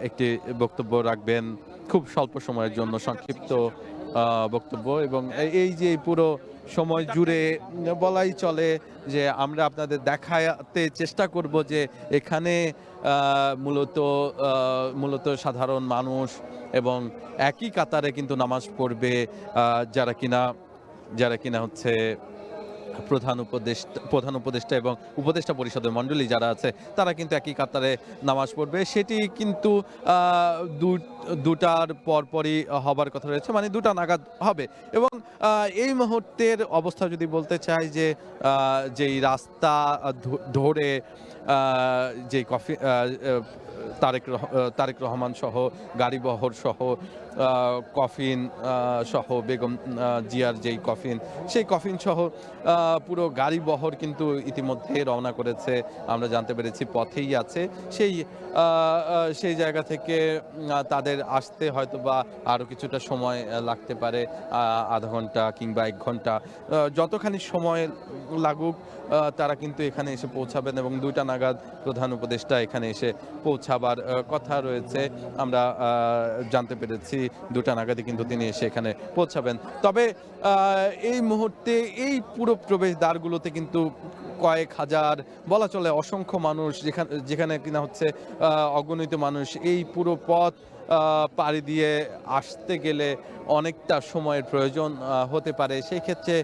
একটি বক্তব্য রাখবেন খুব স্বল্প সময়ের জন্য, সংক্ষিপ্ত বক্তব্য। এবং এই যে পুরো সময় জুড়ে বলাই চলে যে আমরা আপনাদের দেখাতে চেষ্টা করব যে এখানে মূলত সাধারণ মানুষ এবং একই কাতারে কিন্তু নামাজ পড়বে, যারা কিনা হচ্ছে প্রধান উপদেষ্টা এবং উপদেষ্টা পরিষদের মণ্ডলী যারা আছে, তারা কিন্তু একই কাতারে নামাজ পড়বে। সেটি কিন্তু দুটার পরপরই হবার কথা রয়েছে, মানে 2টা নাগাদ হবে। এবং এই মুহূর্তের অবস্থা যদি বলতে চাই যে যেই রাস্তা ধরে যেই তারেক রহমান সহ গাড়িবহর সহ কফিন সহ বেগম জিয়ার যেই কফিন, সেই কফিন সহ পুরো গাড়িবহর কিন্তু ইতিমধ্যে রওনা করেছে। আমরা জানতে পেরেছি পথেই আছে। সেই জায়গা থেকে তাদের আসতে হয়তো বা আরও কিছুটা সময় লাগতে পারে, আধা ঘন্টা কিংবা 1 ঘন্টা, যতখানি সময় লাগুক তারা কিন্তু এখানে এসে পৌঁছাবেন এবং 2টা নাগাদ প্রধান উপদেষ্টা এখানে এসে পৌঁছাবার কথা রয়েছে। আমরা জানতে পেরেছি 2টা নাগাদই কিন্তু তিনি এসে এখানে পৌঁছাবেন। তবে এই মুহূর্তে এই পুরো প্রবেশদ্বারগুলোতে কিন্তু কয়েক হাজার, বলা চলে অসংখ্য মানুষ, যেখানে কিনা হচ্ছে অগণিত মানুষ এই পুরো পথ পাড়ি দিয়ে আসতে গেলে অনেকটা সময়ের প্রয়োজন হতে পারে। সেই ক্ষেত্রে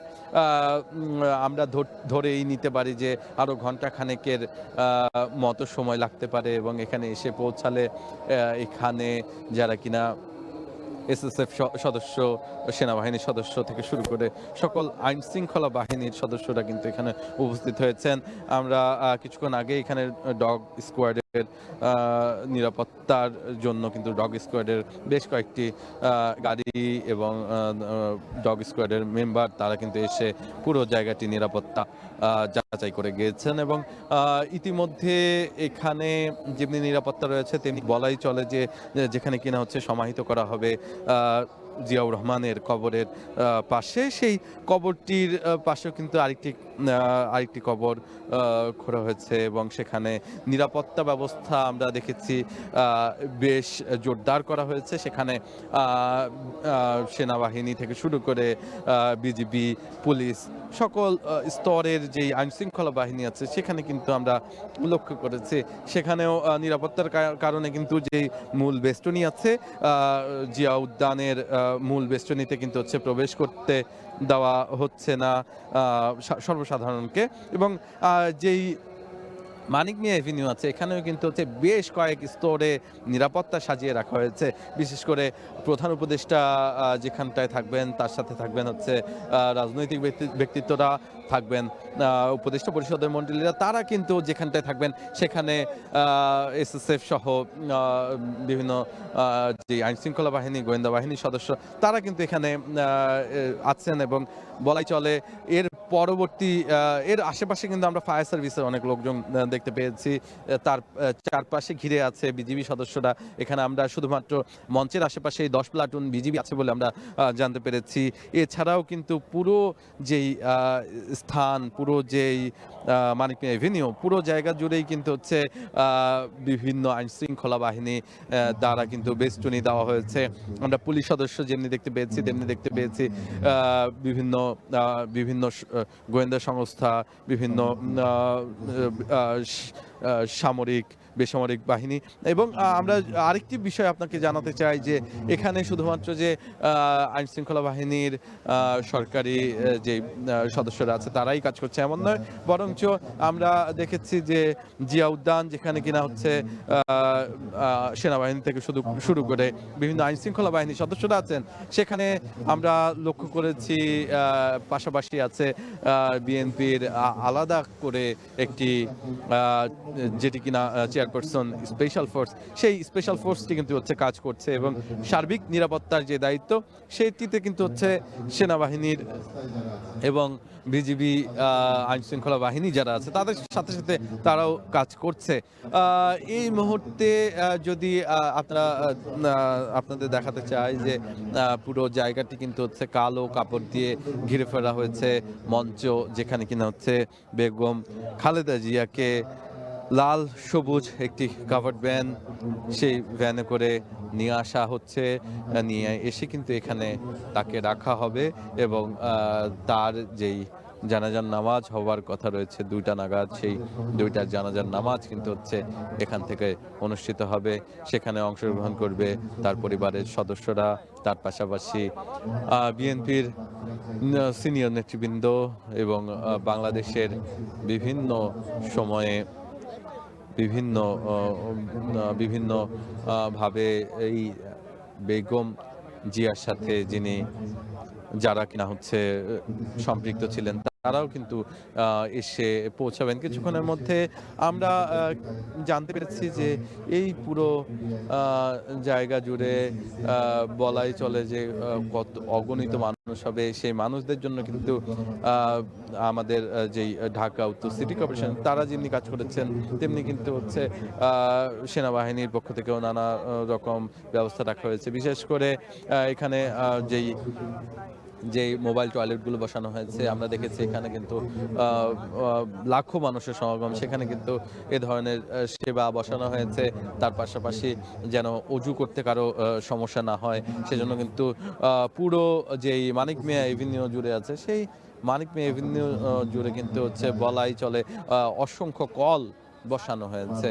আমরা ধরেই নিতে পারি যে আরও ঘন্টা খানেকের মতো সময় লাগতে পারে। এবং এখানে এসে পৌঁছালে এখানে যারা কিনা এসএসএফ সদস্য, সেনাবাহিনীর সদস্য থেকে শুরু করে সকল আইন শৃঙ্খলা বাহিনীর সদস্যরা কিন্তু এখানে উপস্থিত হয়েছেন। আমরা কিছুক্ষণ আগে এখানে ডগ স্কোয়াডের নিরাপত্তার জন্য কিন্তু ডগ স্কোয়াডের বেশ কয়েকটি গাড়ি এবং ডগ স্কোয়াডের মেম্বার তারা কিন্তু এসে পুরো জায়গাটি নিরাপত্তা যাচাই করে গিয়েছেন। এবং ইতিমধ্যে এখানে যেমনি নিরাপত্তা রয়েছে তেমনি বলাই চলে যে যেখানে কিনা হচ্ছে সমাহিত করা হবে জিয়াউর রহমানের কবরের পাশে, সেই কবরটির পাশেও কিন্তু আরেকটি কবর খোঁড়া হয়েছে এবং সেখানে নিরাপত্তা ব্যবস্থা আমরা দেখেছি বেশ জোরদার করা হয়েছে। সেখানে সেনাবাহিনী থেকে শুরু করে বিজিবি, পুলিশ, সকল স্তরের যেই আইন শৃঙ্খলা বাহিনী আছে সেখানে কিন্তু আমরা লক্ষ্য করেছি। সেখানেও নিরাপত্তার কারণে কিন্তু যেই মূল বেষ্টনী আছে, জিয়া উদ্যানের মূল বেষ্টনীতে কিন্তু হচ্ছে প্রবেশ করতে দেওয়া হচ্ছে না সর্বসাধারণকে। এবং যেই মানিক মিয়া এভিনিউ আছে এখানেও কিন্তু হচ্ছে বেশ কয়েক স্তরে নিরাপত্তা সাজিয়ে রাখা হয়েছে। বিশেষ করে প্রধান উপদেষ্টা যেখানটায় থাকবেন তার সাথে থাকবেন হচ্ছে রাজনৈতিক ব্যক্তিত্বরা থাকবেন, উপদেষ্টা পরিষদের মণ্ডলীরা, তারা কিন্তু যেখানটায় থাকবেন সেখানে এসএসএফ সহ বিভিন্ন যে আইন শৃঙ্খলা বাহিনী, গোয়েন্দা বাহিনীর সদস্য তারা কিন্তু এখানে আছেন। এবং বলাই চলে এর আশেপাশে কিন্তু আমরা ফায়ার সার্ভিসের অনেক লোকজন দেখতে পেয়েছি, তার চারপাশে ঘিরে আছে বিজিবি সদস্যরা। এখানে আমরা শুধুমাত্র মঞ্চের আশেপাশে 10 প্লাটুন বিজিবি আছে বলে আমরা জানতে পেরেছি। এছাড়াও কিন্তু পুরো যেই স্থান, পুরো যেই মানিক মিয়া এভিনিউ, পুরো জায়গা জুড়েই কিন্তু হচ্ছে বিভিন্ন আইন শৃঙ্খলা বাহিনী দ্বারা কিন্তু বেষ্টনী দেওয়া হয়েছে। আমরা পুলিশ সদস্য যেমনি দেখতে পেয়েছি তেমনি দেখতে পেয়েছি বিভিন্ন গোয়েন্দা সংস্থা, বিভিন্ন সামরিক, বেসামরিক বাহিনী। এবং আমরা আরেকটি বিষয় আপনাকে জানাতে চাই যে এখানে শুধুমাত্র যে আইন শৃঙ্খলা বাহিনীর সরকারি যে সদস্যরা আছে তারাই কাজ করছে এমন নয়, বরঞ্চ আমরা দেখেছি যে জিয়া উদ্যান, যেখানে কিনা হচ্ছে সেনাবাহিনী থেকে শুরু করে বিভিন্ন আইন শৃঙ্খলা বাহিনীর সদস্যরা আছেন, সেখানে আমরা লক্ষ্য করেছি পাশাপাশি আছে বিএনপির আলাদা করে একটি যেটি কিনা চেয়ারপারসন স্পেশাল ফোর্স, সেই স্পেশাল ফোর্সটি কিন্তু হচ্ছে কাজ করছে। এবং সার্বিক নিরাপত্তার যে দায়িত্ব সেটিতে কিন্তু হচ্ছে সেনাবাহিনীর এবং বিজিবি আইন শৃঙ্খলা বাহিনী যারা আছে তাদের সাথে সাথে তারাও কাজ করছে। এই মুহূর্তে যদি আপনাদের দেখাতে চাই যে পুরো জায়গাটি কিন্তু হচ্ছে কালো কাপড় দিয়ে ঘিরে ফেলা হয়েছে। মঞ্চ যেখানে কিনা হচ্ছে বেগম খালেদা জিয়াকে লাল সবুজ একটি কাভার্ড ভ্যান, সেই ভ্যানে করে নিয়ে আসা হচ্ছে। নিয়ে এসে কিন্তু এখানে তাকে রাখা হবে এবং তার যেই জানাজার নামাজ হওয়ার কথা রয়েছে ২টা নাগাদ, সেই ২টার জানাজার নামাজ কিন্তু হচ্ছে এখান থেকে অনুষ্ঠিত হবে। সেখানে অংশগ্রহণ করবে তার পরিবারের সদস্যরা, তার পাশাপাশি বিএনপির সিনিয়র নেতৃবৃন্দ এবং বাংলাদেশের বিভিন্ন সময়ে বিভিন্ন বিভিন্ন ভাবে এই বেগম জিয়ার সাথে যারা কিনা হচ্ছে সম্পৃক্ত ছিলেন তারাও কিন্তু এসে পৌঁছাবেন কিছুক্ষণের মধ্যে। আমরা জানতে পেরেছি যে এই পুরো জায়গা জুড়ে বলাই চলে যে কত অগণিত মানুষ হবে। সেই মানুষদের জন্য কিন্তু আমাদের যেই ঢাকা উত্তর সিটি কর্পোরেশন তারা যেমনি কাজ করেছেন তেমনি কিন্তু হচ্ছে সেনাবাহিনীর পক্ষ থেকেও নানা রকম ব্যবস্থা রাখা হয়েছে। বিশেষ করে এখানে যে মোবাইল টয়লেটগুলো বসানো হয়েছে আমরা দেখেছি এখানে কিন্তু লাখো মানুষের সমাগম, সেখানে কিন্তু এ ধরনের সেবা বসানো হয়েছে। তার পাশাপাশি যেন অজু করতে কারো সমস্যা না হয় সেজন্য কিন্তু পুরো যেই মানিক মিয়া এভিনিউ জুড়ে আছে সেই মানিক মিয়া এভিনিউ জুড়ে কিন্তু হচ্ছে বলাই চলে অসংখ্য কল বসানো হয়েছে।